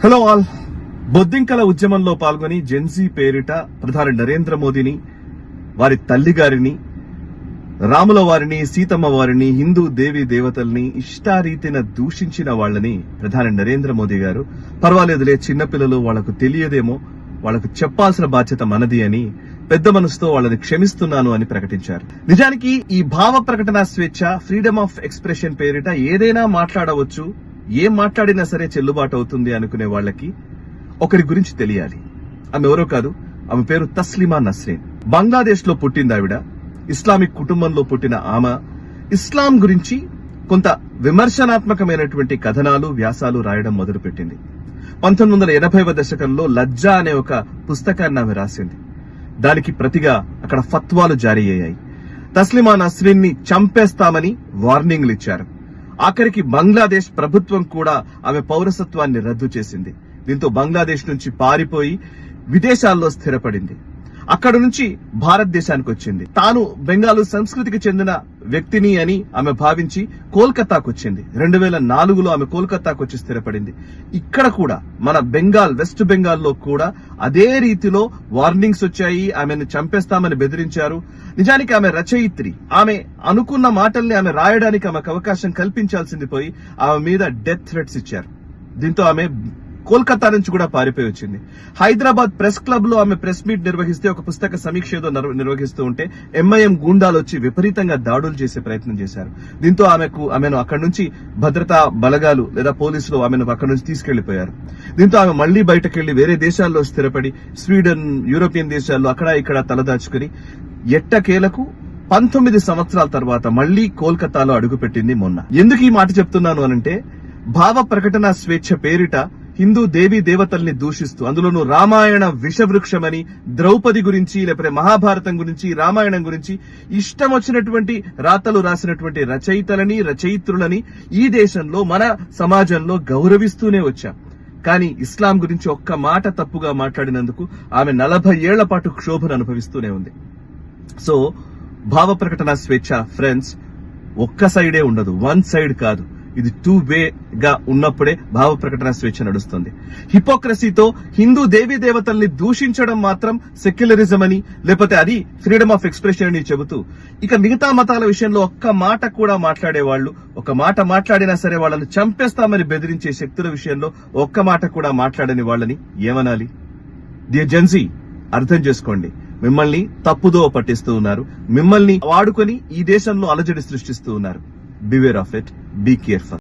Hello all. బొద్దింకల ఉద్యమంలో పాల్గొని జెన్జీ పేరిట ప్రధాని నరేంద్ర మోదీని, వారి తల్లిగారిని, రాముల వారిని, సీతమ్మ వారిని, హిందూ దేవీ దేవతల్ని ఇష్టారీతిన దూషించిన వాళ్ళని ప్రధాని నరేంద్ర మోదీ గారు పర్వాలేదులే, చిన్నపిల్లలు, వాళ్లకు తెలియదేమో, వాళ్లకు చెప్పాల్సిన బాధ్యత మనది అని పెద్ద మనసుతో వాళ్ళని క్షమిస్తున్నాను అని ప్రకటించారు. నిజానికి ఈ భావ ప్రకటన స్వేచ్ఛ, ఫ్రీడమ్ ఆఫ్ ఎక్స్ప్రెషన్ పేరిట ఏదైనా మాట్లాడవచ్చు, ఏం మాట్లాడినా సరే చెల్లుబాటు అవుతుంది అనుకునే వాళ్ళకి ఒకరి గురించి తెలియాలి. ఆమె ఎవరో కాదు, ఆమె పేరు తస్లిమా నస్రీన్. బంగ్లాదేశ్ లో పుట్టింది ఆవిడ. ఇస్లామిక్ కుటుంబంలో పుట్టిన ఆమె ఇస్లాం గురించి కొంత విమర్శనాత్మకమైనటువంటి కథనాలు, వ్యాసాలు రాయడం మొదలుపెట్టింది. 1980వ దశకంలో లజ్జా అనే ఒక పుస్తకాన్ని ఆమె రాసింది. దానికి ప్రతిగా అక్కడ ఫత్వాలు జారీ అయ్యాయి. తస్లిమా నస్రీన్ ని చంపేస్తామని వార్నింగ్లు ఇచ్చారు. ఆఖరికి బంగ్లాదేశ్ ప్రభుత్వం కూడా ఆమె పౌరసత్వాన్ని రద్దు చేసింది. దీంతో బంగ్లాదేశ్ నుంచి పారిపోయి విదేశాల్లో స్థిరపడింది. అక్కడ నుంచి భారతదేశానికి వచ్చింది. తాను బెంగాలు సంస్కృతికి చెందిన వ్యక్తిని అని ఆమె భావించి కోల్కతాకు వచ్చింది. 2004లో ఆమె కోల్కతాకు వచ్చి స్థిరపడింది. ఇక్కడ కూడా మన బెంగాల్, వెస్ట్ బెంగాల్లో కూడా అదే రీతిలో వార్నింగ్స్ వచ్చాయి. ఆమెను చంపేస్తామని బెదిరించారు. నిజానికి ఆమె రచయిత్రి. ఆమె అనుకున్న మాటల్ని ఆమె రాయడానికి ఆమెకు అవకాశం కల్పించాల్సింది పోయి ఆమె మీద డెత్ థ్రెట్స్ ఇచ్చారు. దీంతో ఆమె కోల్కతా నుంచి కూడా పారిపోయి వచ్చింది. హైదరాబాద్ ప్రెస్ క్లబ్ లో ఆమె ప్రెస్ మీట్ నిర్వహిస్తే, ఒక పుస్తక సమీక్ష ఏదో నిర్వహిస్తూ ఉంటే ఎంఐఎం గూండాలు వచ్చి విపరీతంగా దాడులు చేసే ప్రయత్నం చేశారు. దీంతో ఆమెను అక్కడి నుంచి భద్రతా బలగాలు లేదా పోలీసులు ఆమెను అక్కడి నుంచి తీసుకెళ్లిపోయారు. దీంతో ఆమె మళ్లీ బయటకెళ్లి వేరే దేశాల్లో స్థిరపడి స్వీడన్, యూరోపియన్ దేశాల్లో అక్కడ ఇక్కడ తలదాచుకుని ఎట్టకేలకు 19 సంవత్సరాల తర్వాత మళ్లీ కోల్కతాలో అడుగుపెట్టింది మొన్న. ఎందుకు ఈ మాట చెప్తున్నాను అనంటే, భావ ప్రకటన స్వేచ్ఛ పేరిట హిందూ దేవీ దేవతల్ని దూషిస్తూ, అందులోనూ రామాయణ విషవృక్షమని, ద్రౌపది గురించి, లేకపోతే మహాభారతం గురించి, రామాయణం గురించి ఇష్టం వచ్చినటువంటి రాతలు రాసినటువంటి రచయితలని, రచయిత్రులని ఈ దేశంలో, మన సమాజంలో గౌరవిస్తూనే వచ్చాం. కానీ ఇస్లాం గురించి ఒక్క మాట తప్పుగా మాట్లాడినందుకు ఆమె 40 ఏళ్ల పాటు క్షోభను అనుభవిస్తూనే ఉంది. సో భావ ప్రకటన స్వేచ్ఛ ఫ్రెండ్స్ ఒక్క సైడే ఉండదు, వన్ సైడ్ కాదు. ఇది 2 వేగా ఉన్నప్పుడే భావ ప్రకటన స్వేచ్ఛ నడుస్తుంది. హిపోక్రసీతో హిందూ దేవీ దేవతల్ని దూషించడం మాత్రం సెక్యులరిజం అని, లేకపోతే అది ఫ్రీడమ్ ఆఫ్ ఎక్స్ప్రెషన్ అని చెబుతూ, ఇక మిగతా మతాల విషయంలో ఒక్క మాట కూడా మాట్లాడేవాళ్లు, ఒక మాట మాట్లాడినా సరే వాళ్ళని చంపేస్తామని బెదిరించే శక్తుల విషయంలో ఒక్క మాట కూడా మాట్లాడని వాళ్ళని ఏమనాలి? డియర్ జెన్జీ, అర్థం చేసుకోండి. మిమ్మల్ని తప్పుదో పట్టిస్తూ ఉన్నారు. మిమ్మల్ని వాడుకొని ఈ దేశంలో అలజడి సృష్టిస్తూ ఉన్నారు. Beware of it, be careful.